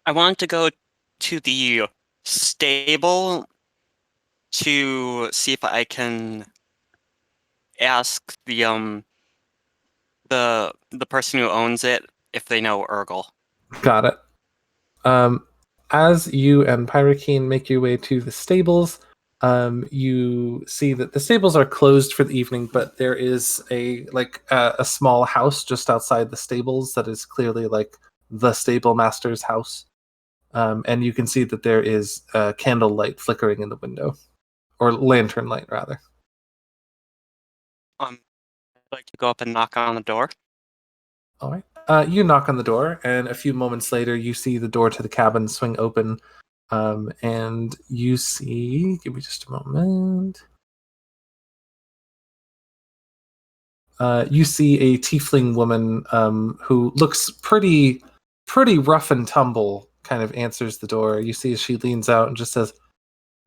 I want to go to the stable to see if I can ask the person who owns it if they know Urgle. Got it. As you and Pyrokeen make your way to the stables, you see that the stables are closed for the evening, but there is a small house just outside the stables that is clearly like the stable master's house. And you can see that there is a candle light flickering in the window, or lantern light rather. I'd like to go up and knock on the door. All right. You knock on the door, and a few moments later, you see the door to the cabin swing open, and you see. Give me just a moment. You see a tiefling woman who looks pretty rough and tumble. Kind of answers the door. You see, she leans out and just says,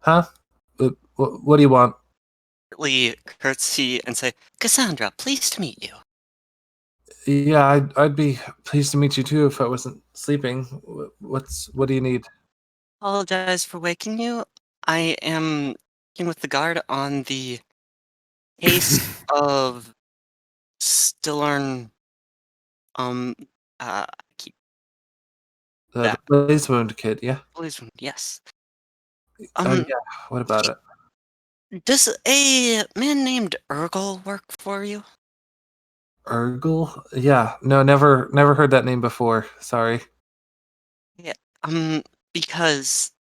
"Huh? What do you want?" Curtsy and say, "Cassandra, pleased to meet you." Yeah, I'd be pleased to meet you too if I wasn't sleeping. What do you need? Apologize for waking you. I am working with the guard on the case of Stillern. Um, keep The that. blaze wound kid, yeah. Blaze wound, yes. Yeah. What about it? Does a man named Urgle work for you? Urgle? Yeah. No, never heard that name before. Sorry. Yeah. Because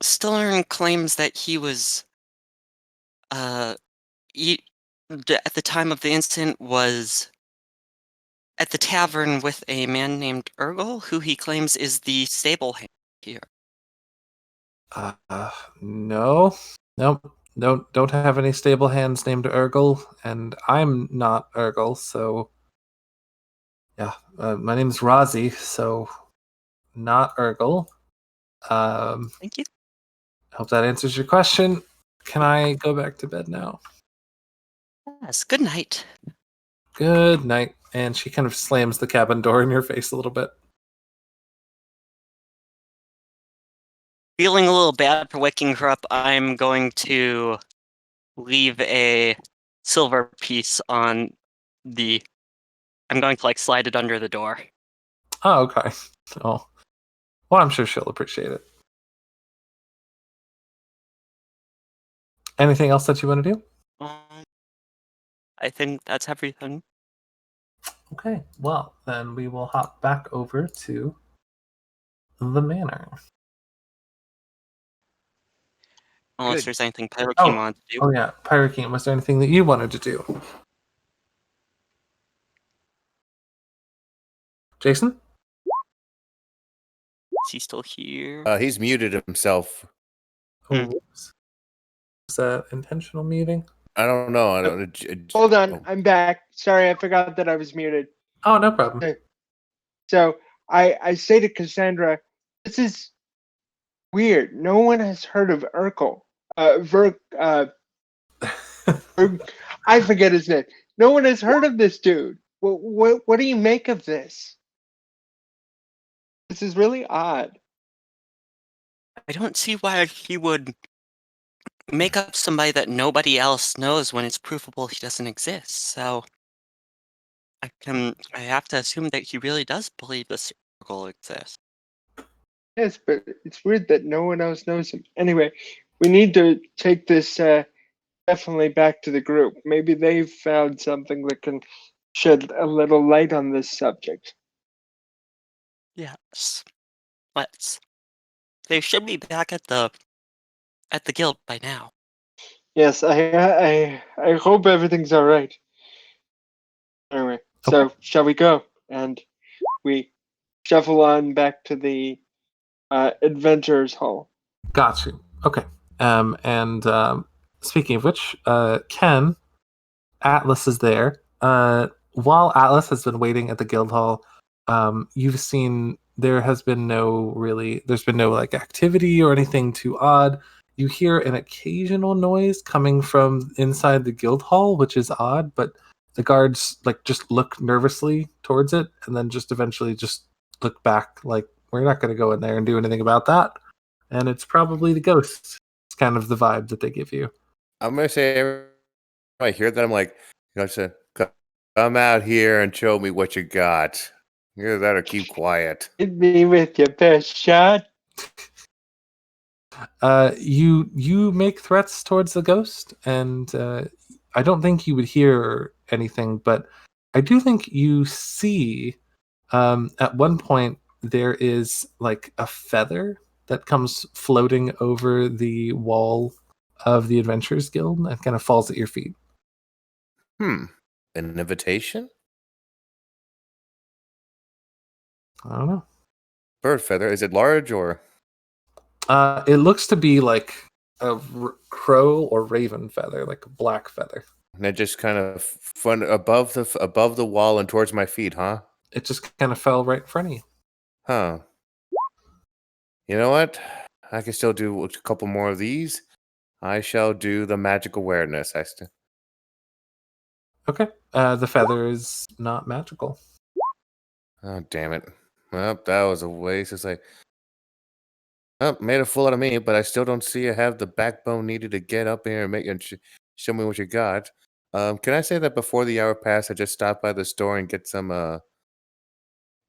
Stillern claims that he was, uh, at the time of the incident was at the tavern with a man named Urgle, who he claims is the stable hand here. No. Nope. Don't have any stable hands named Urgle, and I'm not Urgle, so yeah. My name's Razi, so not Urgle. Thank you. Hope that answers your question. Can I go back to bed now? Yes, good night. Good night. And she kind of slams the cabin door in your face a little bit. Feeling a little bad for waking her up, I'm going to leave a silver piece on the... I'm going to, slide it under the door. Oh, okay. Oh. Well, I'm sure she'll appreciate it. Anything else that you want to do? I think that's everything. Okay, well, then we will hop back over to the manor. Unless there's anything Pyroking wanted to do. Oh, yeah. Pyroking, was there anything that you wanted to do? Jason? Is he still here? He's muted himself. Oh, is that intentional muting? I don't know. Hold on, I'm back. Sorry, I forgot that I was muted. Oh, no problem. So I say to Cassandra, this is weird. No one has heard of Urkel. I forget his name. No one has heard of this dude. What do you make of this? This is really odd. I don't see why he would make up somebody that nobody else knows when it's provable he doesn't exist. So I have to assume that he really does believe this circle exists. Yes, but it's weird that no one else knows him. Anyway, we need to take this definitely back to the group. Maybe they've found something that can shed a little light on this subject. Yes. Let's. They should be back at the guild by now. Yes, I hope everything's all right. Anyway, so shall we go? And we shuffle on back to the adventurers hall. Got you. Okay. And speaking of which, Ken, Atlas is there. While Atlas has been waiting at the guild hall, you've seen there's been no activity or anything too odd. You hear an occasional noise coming from inside the guild hall, which is odd, but the guards just look nervously towards it and then just eventually just look back like, we're not going to go in there and do anything about that. And it's probably the ghost. It's kind of the vibe that they give you. I'm gonna say every time I hear that, I'm like, I said, come out here and show me what you got. Either that or keep quiet. Hit me with your best shot. You make threats towards the ghost, and I don't think you would hear anything, but I do think you see at one point there is like a feather that comes floating over the wall of the Adventurers Guild and kind of falls at your feet. An invitation? I don't know. Bird feather. Is it large or? It looks to be like a crow or raven feather, like a black feather. And it just kind of above the wall and towards my feet, huh? It just kind of fell right in front of you. Huh. You know what? I can still do a couple more of these. I shall do the magic awareness. Okay. The feather is not magical. Oh, damn it. Well, that was a waste. It's like, oh, made a fool out of me, but I still don't see you have the backbone needed to get up here and make and show me what you got. Can I say that before the hour passed, I just stopped by the store and get some, I'm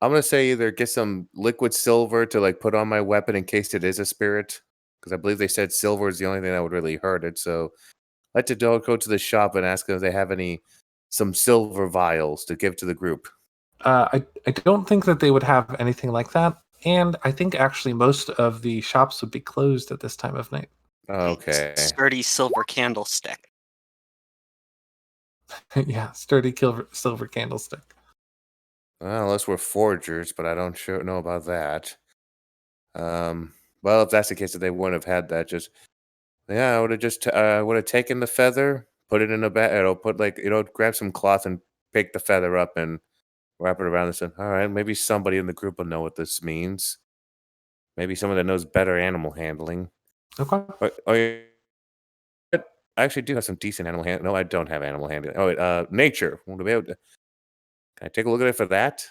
going to say either get some liquid silver to like put on my weapon in case it is a spirit. Because I believe they said silver is the only thing that would really hurt it. So I like to go to the shop and ask them if they have some silver vials to give to the group. I don't think that they would have anything like that. And I think actually most of the shops would be closed at this time of night. Okay. Sturdy silver candlestick. Yeah, sturdy silver candlestick. Well, unless we're forgers, but I don't know about that. Well, if that's the case, that they wouldn't have had that. I would have just would have taken the feather, put it in a bag, put grab some cloth and pick the feather up and wrap it around and say, all right, maybe somebody in the group will know what this means. Maybe someone that knows better animal handling. Okay. I actually do have some decent animal handling. No, I don't have animal handling. Oh, wait, nature. Can I take a look at it for that?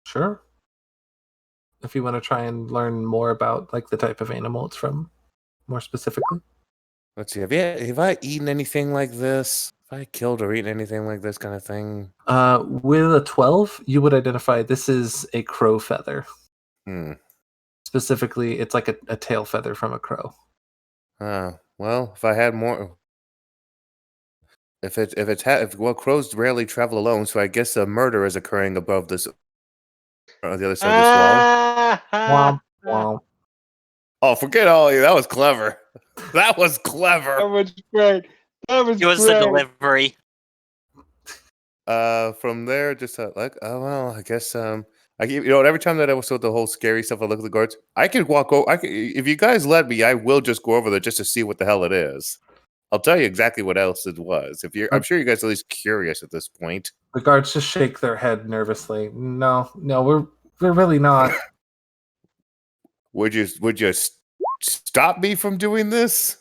Sure. If you want to try and learn more about like the type of animal it's from, more specifically. Let's see. Have I eaten anything like this? Have I killed or eaten anything like this kind of thing? With a 12, you would identify this is a crow feather. Specifically, it's like a tail feather from a crow. Well, if I had more, if crows rarely travel alone, so I guess a murder is occurring above this, on the other side of this wall. Womp, womp. Oh, forget all you. That was clever. That was clever. That was great. That was It was great. the delivery. From there, just like, oh well, I guess I keep, every time that I was with the whole scary stuff, I look at the guards. I could walk over. If you guys let me, I will just go over there just to see what the hell it is. I'll tell you exactly what else it was. I'm sure you guys are at least curious at this point. The guards just shake their head nervously. No, we're really not. Would you stop me from doing this?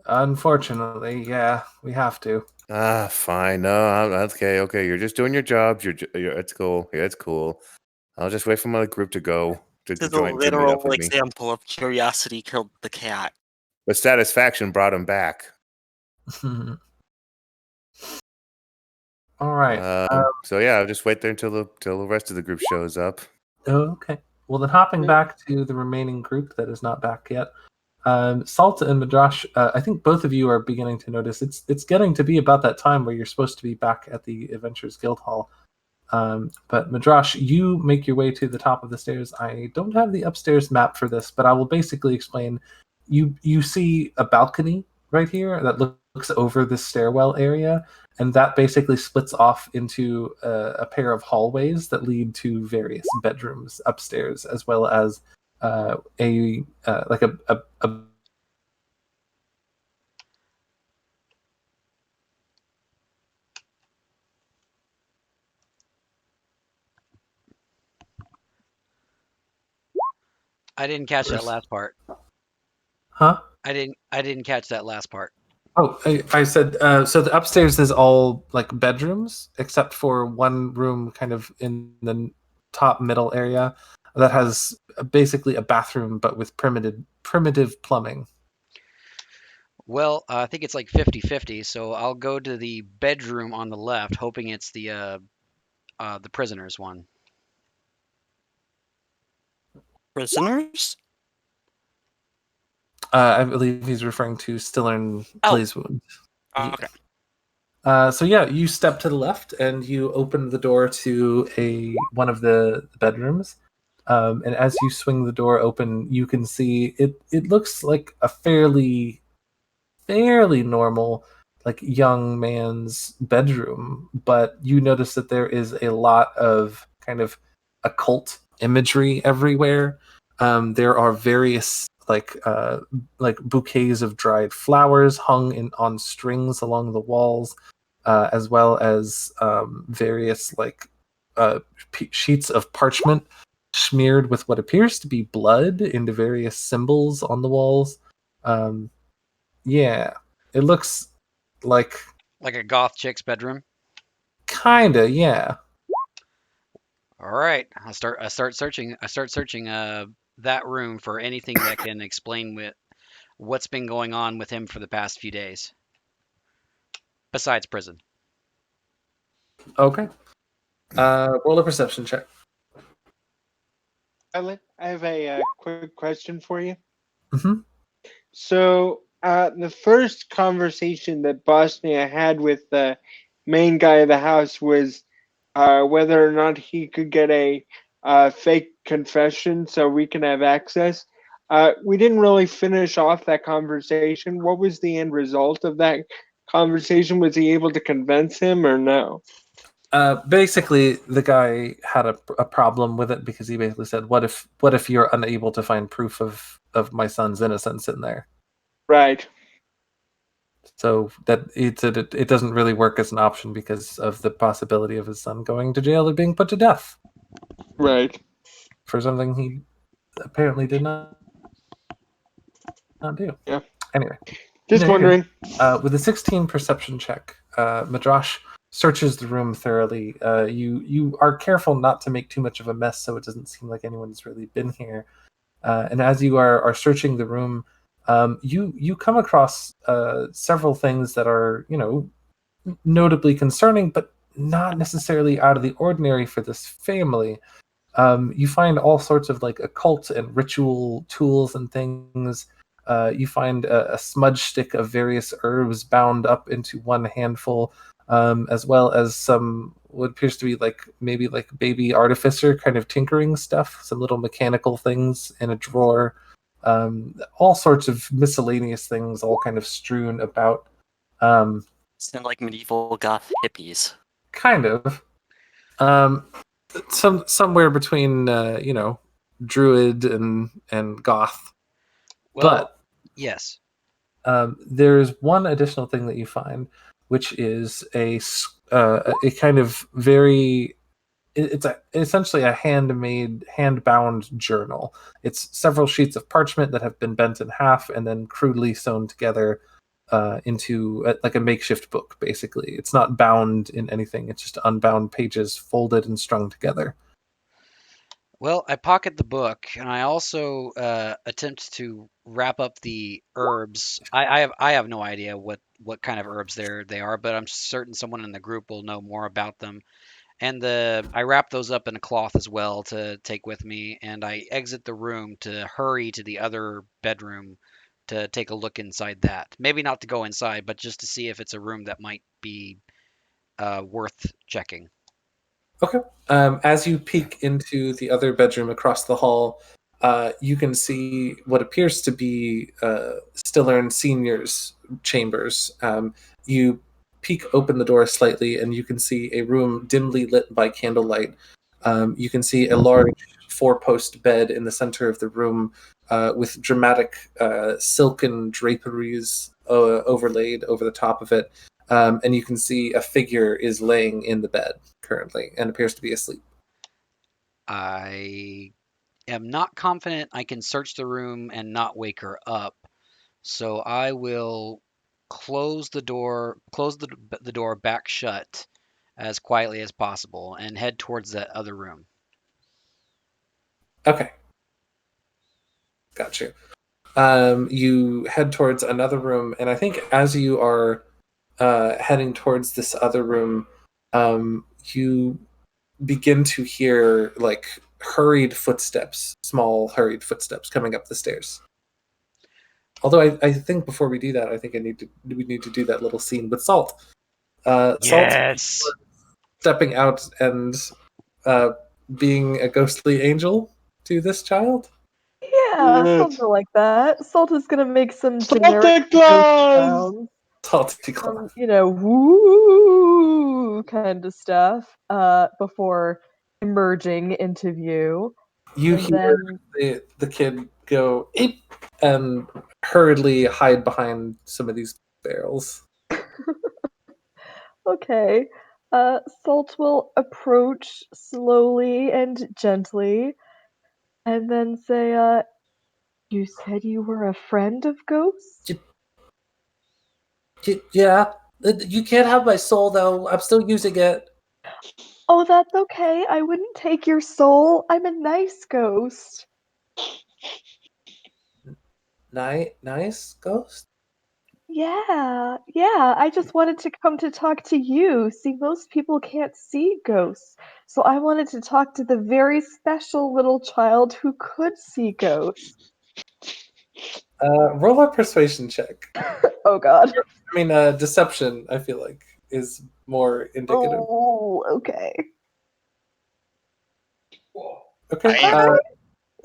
Unfortunately, yeah, we have to. Fine. No, okay. You're just doing your jobs. It's cool. Yeah, it's cool. I'll just wait for my group to go to This is a join. To meet up literal with me. example of curiosity killed the cat. But satisfaction brought him back. All right. So yeah, I'll just wait there until the rest of the group shows up. Okay. Well, then hopping back to the remaining group that is not back yet. Salt and Medrash, I think both of you are beginning to notice it's getting to be about that time where you're supposed to be back at the Adventurers Guild Hall. But Medrash, you make your way to the top of the stairs. I don't have the upstairs map for this, but I will basically explain. You see a balcony right here that looks over the stairwell area, and that basically splits off into a pair of hallways that lead to various bedrooms upstairs, as well as a I didn't catch that last part. Huh? I didn't catch that last part. Oh, I said so. The upstairs is all like bedrooms, except for one room, kind of in the top middle area that has basically a bathroom but with primitive plumbing. Well, I think it's like 50-50, so I'll go to the bedroom on the left, hoping it's the prisoners one. Prisoners? I believe he's referring to Stillern Oh. Blaze Wound. Okay. So yeah, you step to the left and you open the door to one of the bedrooms. And as you swing the door open, you can see it looks like a fairly normal, like, young man's bedroom, but you notice that there is a lot of kind of occult imagery everywhere. There are various like bouquets of dried flowers hung on strings along the walls, as well as various sheets of parchment smeared with what appears to be blood into various symbols on the walls. Yeah, it looks like Like a goth chick's bedroom. kinda, yeah. All right, I start searching that room for anything that can explain what's been going on with him for the past few days, besides prison. Okay. Roll a perception check. Violet, I have a quick question for you. Mm-hmm. So, the first conversation that Bosnia had with the main guy of the house was whether or not he could get a fake confession so we can have access. We didn't really finish off that conversation. What was the end result of that conversation? Was he able to convince him or no? Basically, the guy had a problem with it because he basically said, "What if you're unable to find proof of my son's innocence in there?" Right. So that it doesn't really work as an option because of the possibility of his son going to jail or being put to death Right. for something he apparently did not do. Yeah. Anyway, Just no, you're good. wondering. With a 16 perception check, Medrash searches the room thoroughly. You are careful not to make too much of a mess, so it doesn't seem like anyone's really been here. And as you are searching the room, you come across several things that are, notably concerning, but not necessarily out of the ordinary for this family. You find all sorts of like occult and ritual tools and things. You find a smudge stick of various herbs bound up into one handful, as well as some what appears to be maybe baby artificer kind of tinkering stuff, some little mechanical things in a drawer, all sorts of miscellaneous things, all kind of strewn about. Sound like medieval goth hippies. Kind of. Somewhere between druid and goth. Well, But yes. there's one additional thing that you find, which is a kind of very it's essentially a hand-bound journal. It's several sheets of parchment that have been bent in half and then crudely sewn together into like a makeshift book. Basically, it's not bound in anything. It's just unbound pages folded and strung together. Well, I pocket the book, and I also attempt to wrap up the herbs. I have no idea what kind of herbs they are, but I'm certain someone in the group will know more about them. And I wrap those up in a cloth as well to take with me, and I exit the room to hurry to the other bedroom to take a look inside that. Maybe not to go inside, but just to see if it's a room that might be worth checking. Okay. As you peek into the other bedroom across the hall, you can see what appears to be Stillern Senior's chambers. You peek open the door slightly, and you can see a room dimly lit by candlelight. You can see a large four-post bed in the center of the room with dramatic silken draperies overlaid over the top of it. And you can see a figure is laying in the bed currently and appears to be asleep. I am not confident I can search the room and not wake her up, so I will close the door back shut as quietly as possible, and head towards that other room. Okay. Got you. You head towards another room, and I think as you are heading towards this other room, you begin to hear like hurried footsteps, small hurried footsteps coming up the stairs. Although I think before we do that, I think we need to do that little scene with Salt. Salt Yes. stepping out and uh, being a ghostly angel to this child. Yeah, Yes. something like that. Salt is gonna make some generic ghost SaltiClaus! sounds. SaltiClaus. Woo kind of stuff, before emerging into view. You And hear then, the kid go "Eep," and hurriedly hide behind some of these barrels. okay, Salt will approach slowly and gently, and then say, you said you were a friend of ghosts? Yeah, you can't have my soul though. I'm still using it. Oh, that's okay. I wouldn't take your soul. I'm a nice ghost. Nice ghost. Yeah. I just wanted to come to talk to you. See, most people can't see ghosts. So I wanted to talk to the very special little child who could see ghosts. Roll a persuasion check. Oh god. I mean, deception. I feel like is more indicative. Oh, okay. Okay. Alright.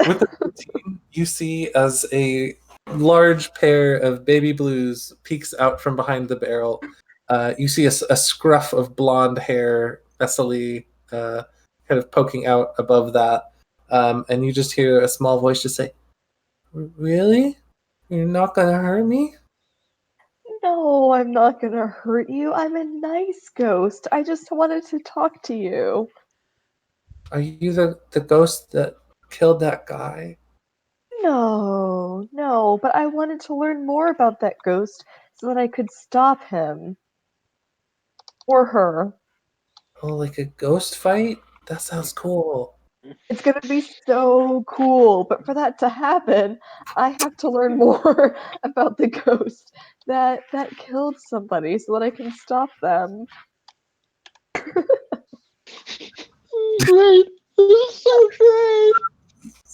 With the 15, you see as a large pair of baby blues peeks out from behind the barrel. You see a scruff of blonde hair, messily kind of poking out above that. And you just hear a small voice just say, "Really? You're not going to hurt me?" No, I'm not gonna hurt you. I'm a nice ghost. I just wanted to talk to you. Are you the ghost that killed that guy? No, but I wanted to learn more about that ghost so that I could stop him. Or her. Oh, like a ghost fight? That sounds cool. It's gonna be so cool, but for that to happen, I have to learn more about the ghost that killed somebody so that I can stop them. Great. This is so great.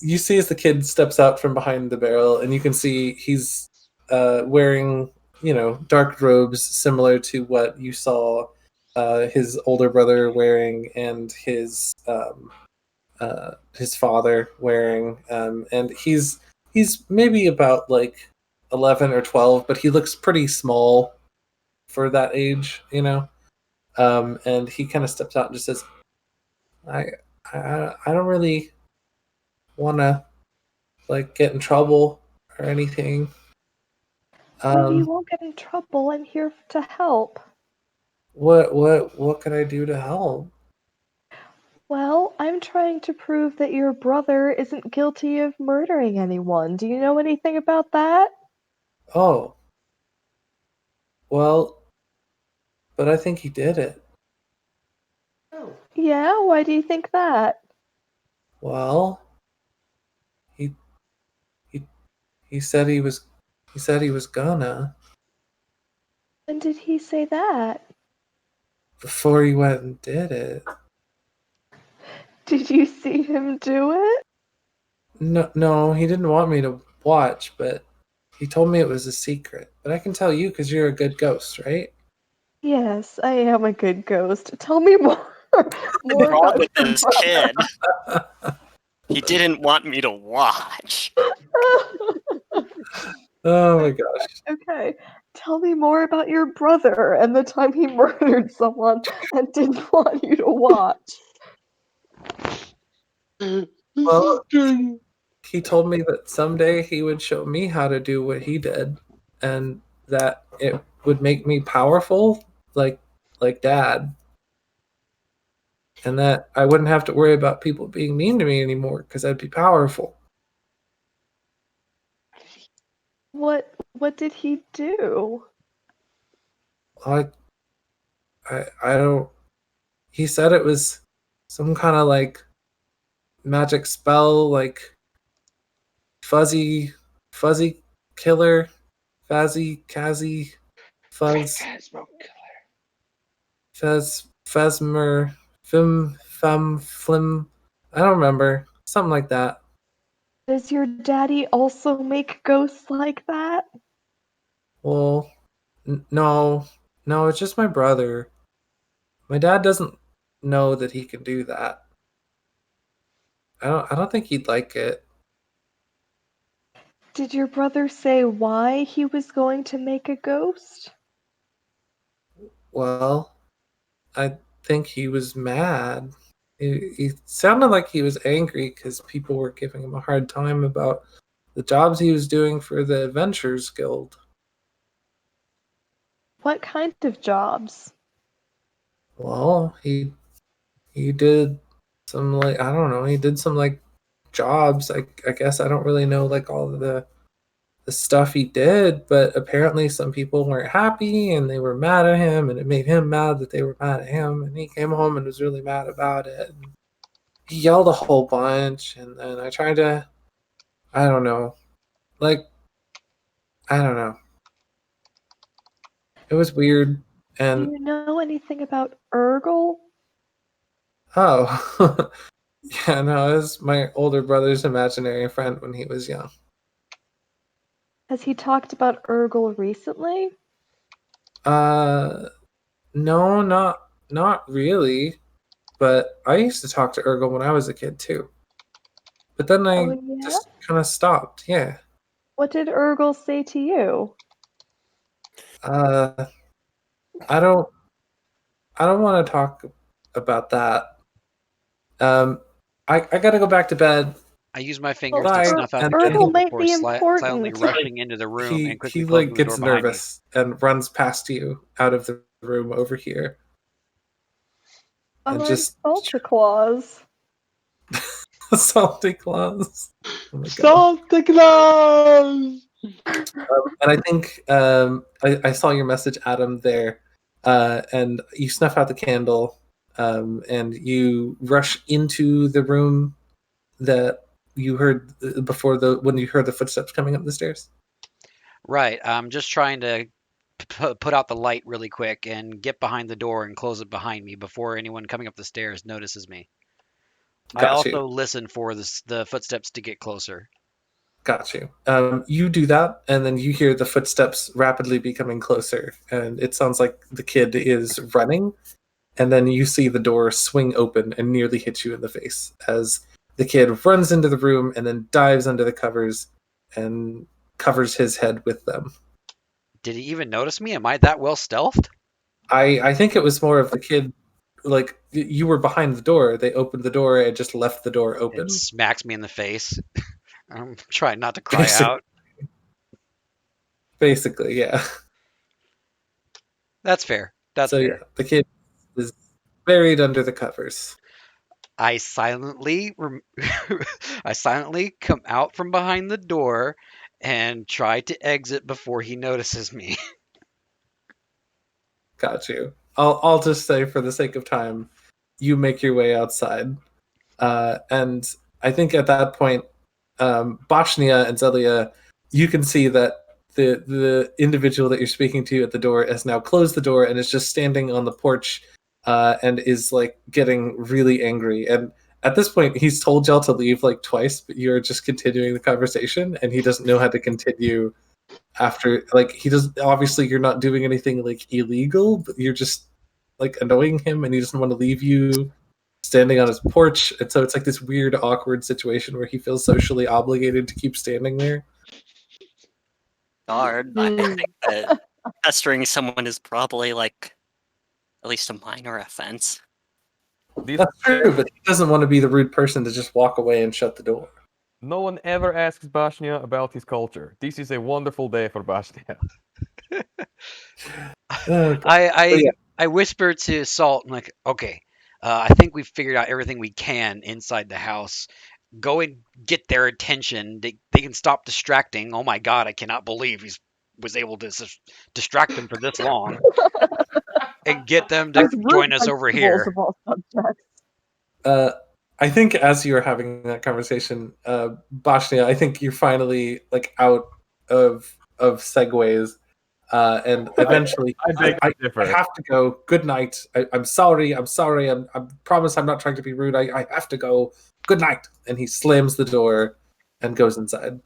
You see as the kid steps out from behind the barrel, and you can see he's wearing, dark robes similar to what you saw his older brother wearing and his father wearing, and he's maybe about like 11 or 12, but he looks pretty small for that age, and he kind of steps out and just says, I I don't really want to like get in trouble or anything. No, you Um, won't get in trouble. I'm here to help. what can I do to help? Well, I'm trying to prove that your brother isn't guilty of murdering anyone. Do you know anything about that? Oh, well, but I think he did it. Yeah, why do you think that? Well, he he he said he was gonna When did he say that? before he went and did it. Did you see him do it? No, he didn't want me to watch, but he told me it was a secret. But I can tell you because you're a good ghost, right? Yes, I am a good ghost. Tell me more. What's More wrong about with your this brother. kid? He didn't want me to watch. Oh my gosh. Okay, tell me more about your brother and the time he murdered someone and didn't want you to watch. This Well, is good. he told me that someday he would show me how to do what he did, and that it would make me powerful, like Dad, and that I wouldn't have to worry about people being mean to me anymore because I'd be powerful. What did he do? I I don't. He said it was some kind of like magic spell like fuzzy killer, Kazi, fuzz, Phantasmo Fesmer, Flim. I don't remember. Something like that. Does your daddy also make ghosts like that? Well, no, it's just my brother. My dad doesn't know that he can do that. I don't think he'd like it. Did your brother say why he was going to make a ghost? Well, I think he was mad. He sounded like he was angry because people were giving him a hard time about the jobs he was doing for the Adventurers Guild. What kind of jobs? Well, he did some like I don't know. He did some like jobs. I guess I don't really know like all of the stuff he did, but apparently some people weren't happy and they were mad at him, and it made him mad that they were mad at him, and he came home and was really mad about it. And he yelled a whole bunch, and then I tried to, I don't know, like I don't know. It was weird, Do and you know anything about Urgle? oh, yeah, no, it was my older brother's imaginary friend when he was young. Has he talked about Urgle recently? Uh, no, not really. But I used to talk to Urgle when I was a kid too. But then Oh, I yeah? just kind of stopped. Yeah. What did Urgle say to you? Uh, I don't. I don't want to talk about that. Um, I gotta go back to bed. I use my fingers Well, to Bye. snuff out And the then candle Urgle might before be silently important. rushing into the room and quickly he closing like the door gets behind me. nervous and runs past you out of the room over here and I'm just SaltiClaus. SaltiClaus. Oh my god. SaltiClaus! And I think I saw your message, Adam, there, and you snuff out the candle, and you rush into the room that you heard before when you heard the footsteps coming up the stairs. Right. I'm just trying to put out the light really quick and get behind the door and close it behind me before anyone coming up the stairs notices me. I Got you. also listen for the footsteps to get closer. Got you. You do that, and then you hear the footsteps rapidly becoming closer, and it sounds like the kid is running. And then you see the door swing open and nearly hit you in the face as the kid runs into the room and then dives under the covers and covers his head with them. Did he even notice me? Am I that well stealthed? I think it was more of the kid, like you were behind the door. They opened the door and just left the door open. It smacks me in the face. I'm trying not to cry Basic- out. Basically, yeah. That's fair. That's So fair. yeah, the kid is buried under the covers. I silently I silently come out from behind the door and try to exit before he notices me. Got you. I'll just say for the sake of time, you make your way outside. And I think at that point, Boshnia and Zelia, you can see that the individual that you're speaking to at the door has now closed the door and is just standing on the porch and is like getting really angry. And at this point, he's told y'all to leave like twice, but you're just continuing the conversation, and he doesn't know how to continue after. Like he doesn't. Obviously, you're not doing anything like illegal, but you're just like annoying him, and he doesn't want to leave you standing on his porch, and so it's like this weird awkward situation where he feels socially obligated to keep standing there. Guard. I think that pestering someone is probably like at least a minor offense. That's true, but he doesn't want to be the rude person to just walk away and shut the door. No one ever asks Boshnia about his culture. This is a wonderful day for Boshnia. I whisper to Salt, I'm like, okay, I think we've figured out everything we can inside the house. Go and get their attention. They can stop distracting. Oh my god, I cannot believe he was able to distract them for this long. And get them to As join root us over vegetables here. of all subjects. I think as you were having that conversation, Boshnia, I think you're finally like out of segues, and eventually, I beg to I differ. have to go. Good night. I'm sorry. I'm sorry. I promise I'm not trying to be rude. I have to go. Good night. And he slams the door and goes inside.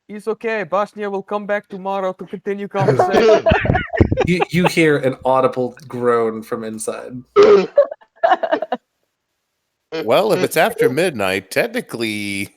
It's okay. Boshnia will come back tomorrow to continue conversation. You hear an audible groan from inside. Well, if it's after midnight, technically